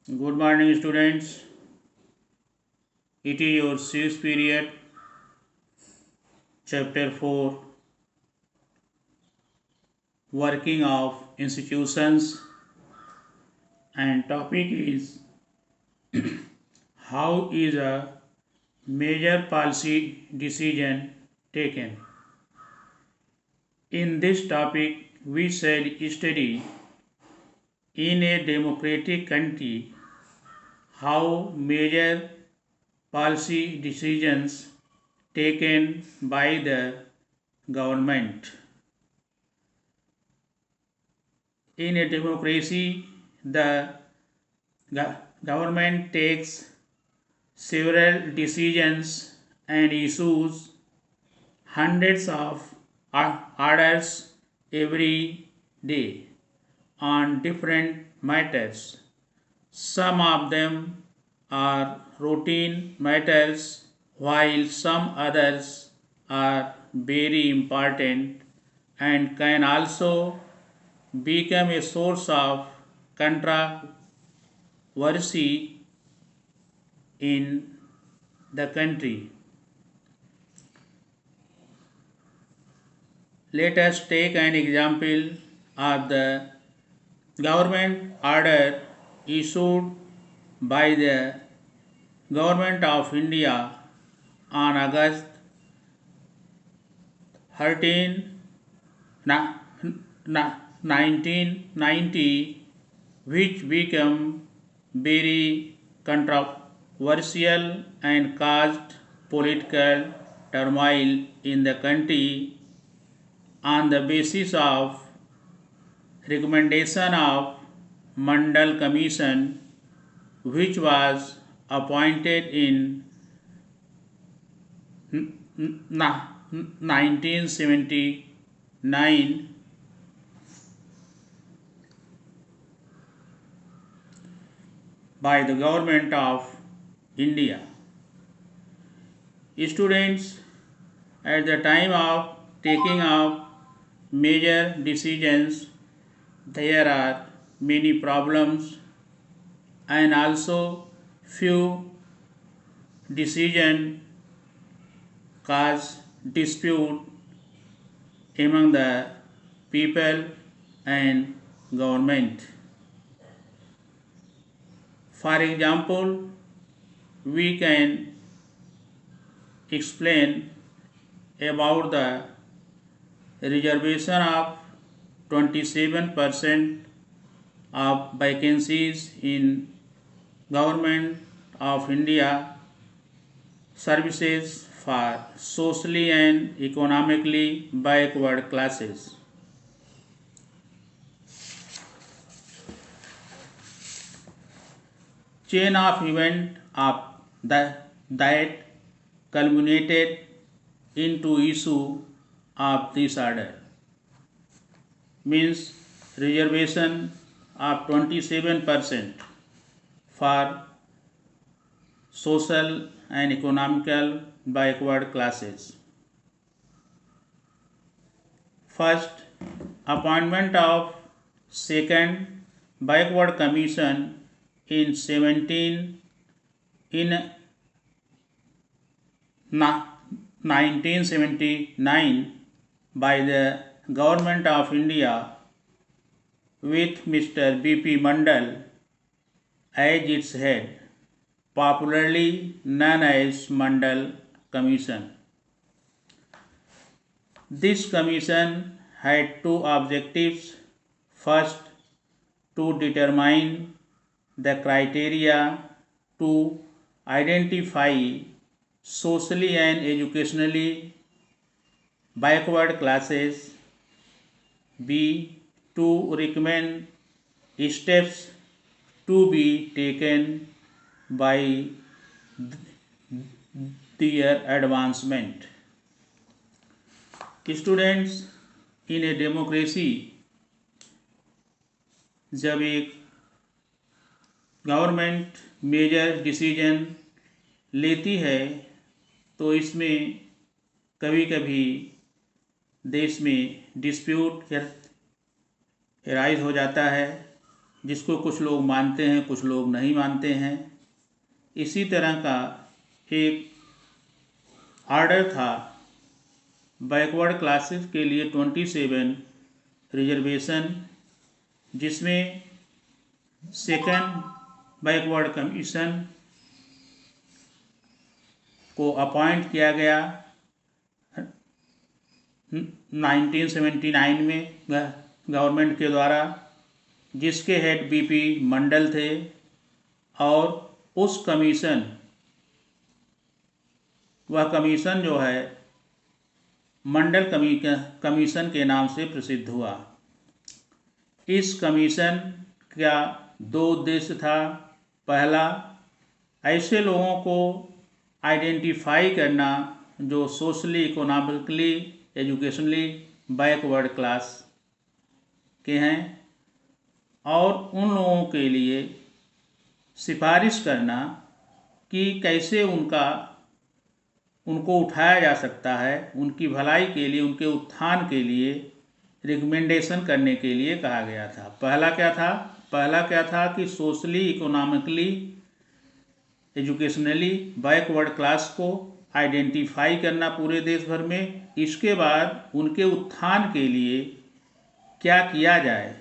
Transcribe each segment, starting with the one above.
Good morning, students. It is your sixth period, chapter 4, Working of Institutions, and topic is how is a major policy decision taken. In this topic, we shall study in a democratic country how major policy decisions taken by the government. In a democracy, the government takes several decisions and issues hundreds of orders every day on different matters. Some of them are routine matters, while some others are very important and can also become a source of controversy in the country. Let us take an example of the government order issued by the Government of India on August 13, 1990, which became very controversial and caused political turmoil in the country on the basis of recommendation of Mandal Commission, which was appointed in 1979 by the Government of India. Students, at the time of taking of major decisions, there are many problems and also few decision cause dispute among the people and government. For example, we can explain about the reservation of 27% of vacancies in Government of India services for socially and economically backward classes. Chain of event of that culminated into issue of this order means reservation of 27% for social and economical backward classes. First, appointment of second backward commission in 1979 by the Government of India with Mr. B.P. Mandal as its head, popularly known as Mandal Commission. This commission had two objectives. First, to determine the criteria to identify socially and educationally backward classes. B. To recommend steps to be taken by their advancement. Students, in a democracy, जब एक government major decision लेती है तो इसमें कभी कभी देश में डिस्प्यूट राइज हो जाता है, जिसको कुछ लोग मानते हैं, कुछ लोग नहीं मानते हैं। इसी तरह का एक आर्डर था बैकवर्ड क्लासेस के लिए 27 रिजर्वेशन, जिसमें सेकंड बैकवर्ड कमीशन को अपॉइंट किया गया 1979 में गवर्नमेंट के द्वारा, जिसके हेड बीपी मंडल थे। और उस वह कमीशन जो है मंडल कमीशन के नाम से प्रसिद्ध हुआ। इस कमीशन का 2 उद्देश्य था। पहला, ऐसे लोगों को आइडेंटिफाई करना जो socially, economically, educationally backward class के हैं, और उन लोगों के लिए सिफारिश करना कि कैसे उनको उठाया जा सकता है, उनकी भलाई के लिए, उनके उत्थान के लिए रिकमेंडेशन करने के लिए कहा गया था। पहला क्या था कि socially, economically, educationally backward class को आइडेंटिफाई करना पूरे देश भर में। इसके बाद उनके उत्थान के लिए क्या किया जाए,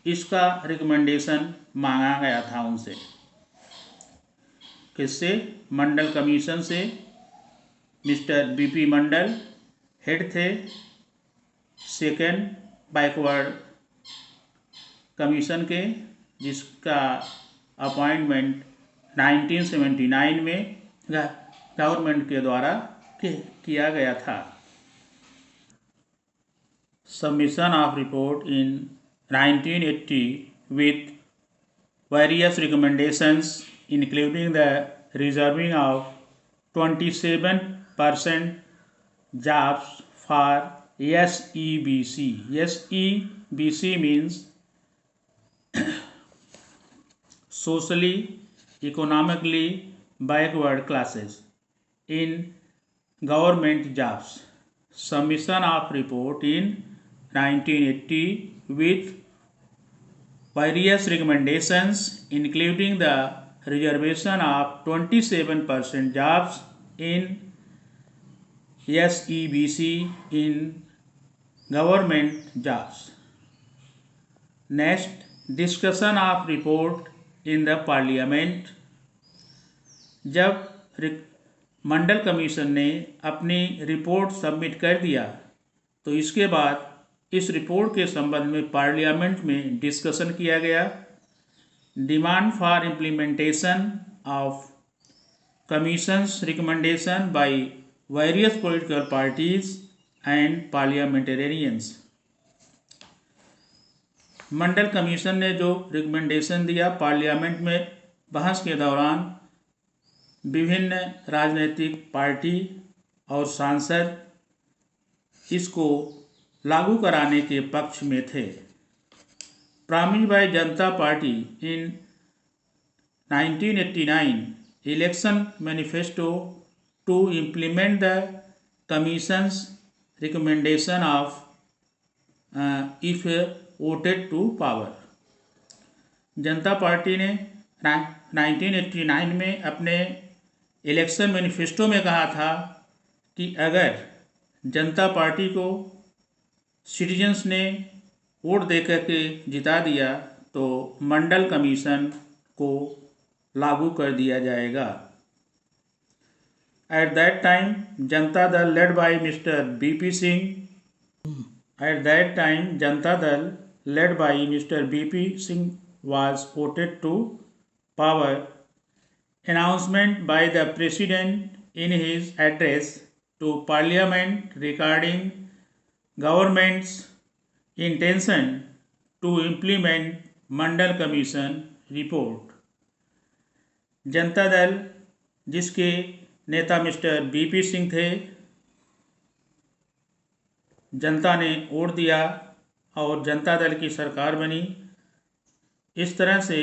इसका रिकमेंडेशन मांगा गया था उनसे। किससे? मंडल कमीशन से। मिस्टर बीपी मंडल हेड थे सेकेंड बैकवर्ड कमीशन के, जिसका अपॉइंटमेंट 1979 में गवर्नमेंट के द्वारा किया गया था। Submission of report in 1980 with various recommendations including the reserving of 27% jobs for SEBC. SEBC means socially, economically backward classes in government jobs. Submission of report in 1980 with various recommendations including the reservation of 27% jobs in SEBC in government jobs. Next, discussion of report in the parliament. जब मंडल commission ने अपनी report submit कर दिया, तो इसके बाद इस report के संबंध में पार्लियामेंट में डिस्कशन किया गया। Demand for implementation of commissions recommendation by various political parties and parliamentarians. Mandal commission ने जो रिकमेंडेशन दिया, पार्लियामेंट में बहस के दौरान विभिन्न राजनीतिक पार्टी और सांसद इसको लागू कराने के पक्ष में थे। Promised by Janata Party in 1989 election manifesto to implement the commissions recommendation of if voted to power. Janata Party ने 1989 में अपने इलेक्शन मैनिफेस्टो में कहा था कि अगर जनता पार्टी को सिटीजन्स ने वोट देकर के जिता दिया तो मंडल कमीशन को लागू कर दिया जाएगा। At that time Janata Dal led by mister BP Singh was voted to power. Announcement by the President in his address to Parliament regarding government's intention to implement Mandal commission report. Janata Dal, जिसके नेता मिस्टर बीपी सिंह थे, जनता ने vote दिया और जनता दल की सरकार बनी। इस तरह से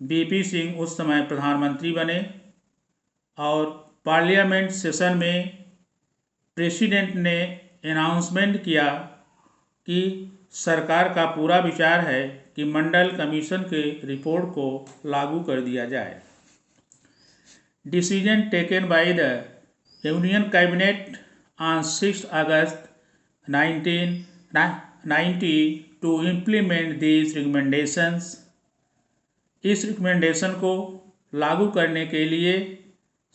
बीपी सिंह उस समय प्रधानमंत्री बने और पार्लियामेंट सेशन में प्रेसिडेंट ने अनाउंसमेंट किया कि सरकार का पूरा विचार है कि मंडल कमीशन के रिपोर्ट को लागू कर दिया जाए। Decision taken by the union cabinet on 6 August 1990 to implement these recommendations. इस रिकमेंडेशन को लागू करने के लिए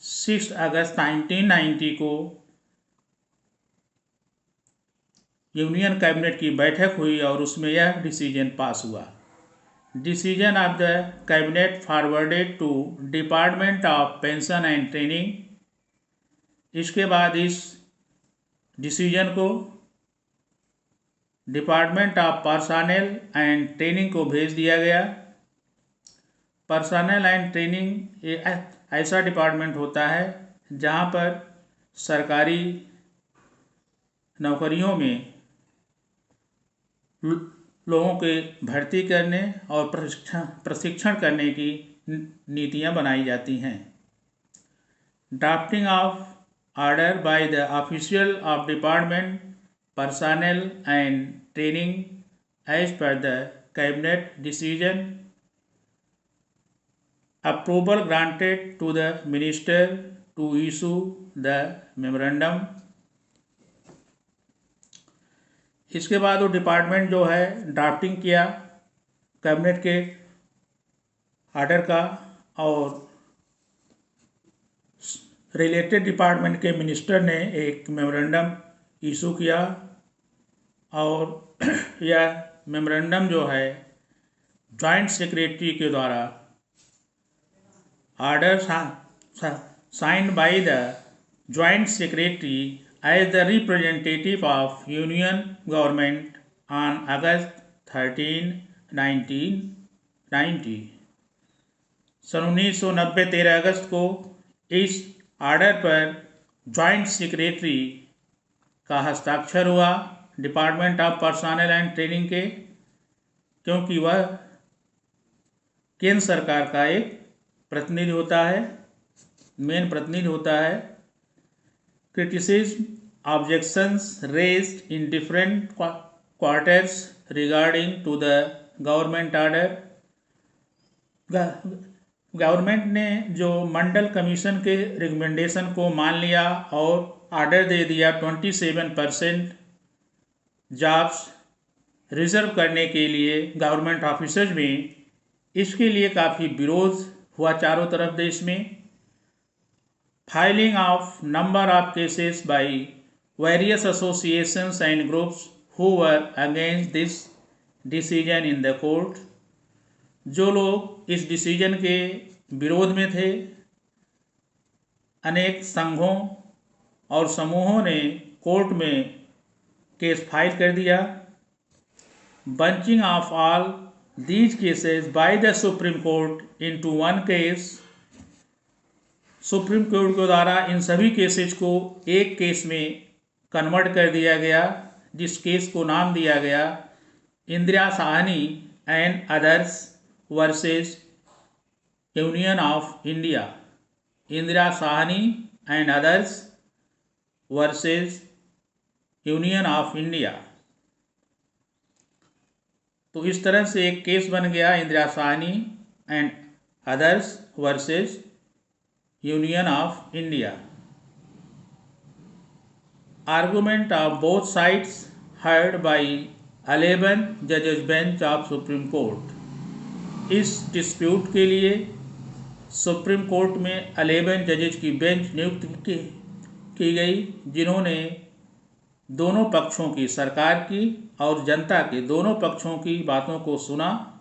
6 अगस्त 1990 को यूनियन कैबिनेट की बैठक हुई और उसमें यह डिसीजन पास हुआ। Decision of the cabinet forwarded to department of pension and training. इसके बाद इस डिसीजन को department of personnel and training को भेज दिया गया। पर्सनल एंड ट्रेनिंग एक ऐसा डिपार्टमेंट होता है जहाँ पर सरकारी नौकरियों में लोगों के भर्ती करने और प्रशिक्षण करने की नीतियाँ बनाई जाती हैं। Drafting of order by the official of department personnel and training as per the cabinet decision. Approval granted to the minister to issue the memorandum. इसके बाद वो डिपार्टमेंट जो है ड्राफ्टिंग किया कैबिनेट के ऑर्डर का और रिलेटेड डिपार्टमेंट के मिनिस्टर ने एक मेमोरेंडम इशू किया और यह मेमोरेंडम जो है जॉइंट सेक्रेटरी के द्वारा order signed by the joint secretary as the representative of union government on August 13, 1990। सन 1990 13 अगस्त को इस ऑर्डर पर जॉइंट सेक्रेटरी का हस्ताक्षर हुआ department of personnel and training के, क्योंकि वह केंद्र सरकार का एक प्रतिनिधि होता है, मेन प्रतिनिधि होता है। Criticism objections raised in different quarters regarding to the government order. Government ने जो मंडल कमीशन के रिकमेंडेशन को मान लिया और ऑर्डर दे दिया 27% जॉब्स रिजर्व करने के लिए गवर्नमेंट ऑफिसर्स में। इसके लिए काफ़ी विरोध हुआ चारों तरफ देश में। Filing of number of cases by various associations and groups who were against this decision in the court. जो लोग इस डिसीजन के विरोध में थे, अनेक संघों और समूहों ने कोर्ट में केस फाइल कर दिया। Bunching of all these cases by the Supreme Court into one case। Supreme Court के द्वारा इन सभी केसेस को एक केस में कन्वर्ट कर दिया गया, जिस केस को नाम दिया गया Indira Sahni and others versus union of India. Indira Sahni and others versus union of India. तो इस तरह से एक केस बन गया Indira Sahni and others versus union of India. Argument of both sides heard by 11 जजेस बेंच ऑफ सुप्रीम कोर्ट। इस डिस्प्यूट के लिए सुप्रीम कोर्ट में 11 जजेस की बेंच नियुक्त की गई, जिन्होंने दोनों पक्षों की, सरकार की और जनता के दोनों पक्षों की बातों को सुना।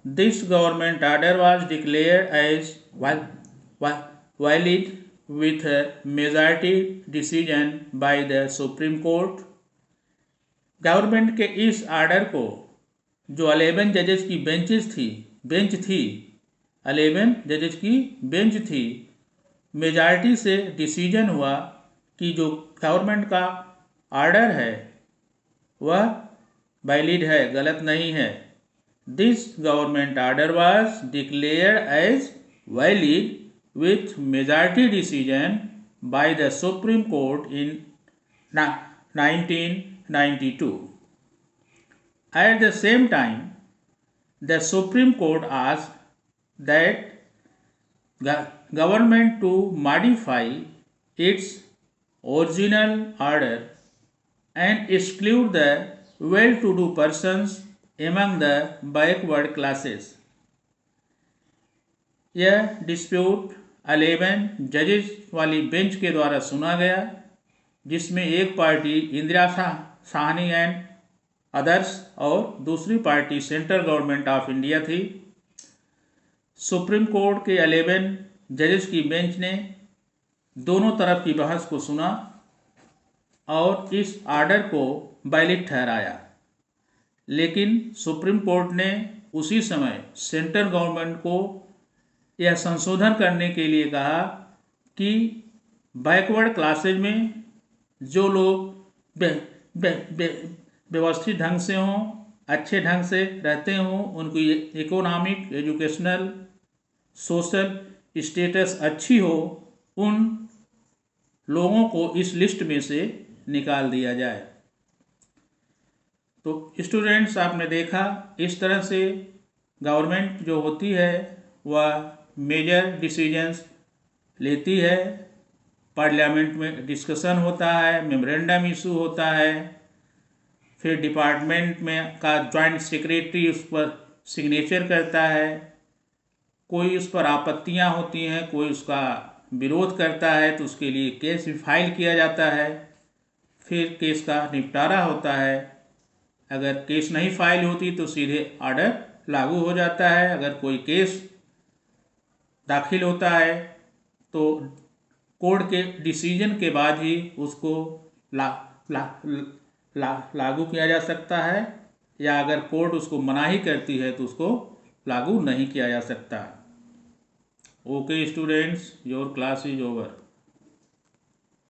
This government order was declared as valid with majority decision by the Supreme Court. Government के इस ऑर्डर को जो 11 जजेस की बेंच थी 11 जजेस की बेंच थी, मेजॉरिटी से डिसीजन हुआ कि जो गवर्नमेंट का ऑर्डर है वह वैलिड है, गलत नहीं है। This government order was declared as valid with majority decision by the Supreme Court in 1992। At the same time, the Supreme Court asked that government to modify its original order and exclude the well-to-do persons among the backward classes. यह dispute 11 जजेस वाली bench के द्वारा सुना गया, जिसमें एक party Indira Sahni and others और दूसरी party central government of India थी। सुप्रीम कोर्ट के 11 जजेस की बेंच ने दोनों तरफ की बहस को सुना और इस आर्डर को वैलिड ठहराया, लेकिन सुप्रीम कोर्ट ने उसी समय सेंट्रल गवर्नमेंट को यह संशोधन करने के लिए कहा कि बैकवर्ड क्लासेज में जो लोग व्यवस्थित ढंग से हों, अच्छे ढंग से रहते हों, उनकी इकोनॉमिक, एजुकेशनल, सोशल स्टेटस अच्छी हो, उन लोगों को इस लिस्ट में से निकाल दिया जाए। तो स्टूडेंट्स, आपने देखा इस तरह से गवर्नमेंट जो होती है वह मेजर डिसीजंस लेती है, पार्लियामेंट में डिस्कशन होता है, मेमोरेंडम इशू होता है, फिर डिपार्टमेंट में का जॉइंट सेक्रेटरी उस पर सिग्नेचर करता है, कोई उस पर आपत्तियां होती हैं, कोई उसका विरोध करता है तो उसके लिए केस भी फाइल किया जाता है, फिर केस का निपटारा होता है। अगर केस नहीं फाइल होती तो सीधे ऑर्डर लागू हो जाता है। अगर कोई केस दाखिल होता है तो कोर्ट के डिसीजन के बाद ही उसको लागू किया जा सकता है, या अगर कोर्ट उसको मनाही करती है तो उसको लागू नहीं किया जा सकता। Okay students, your class is over.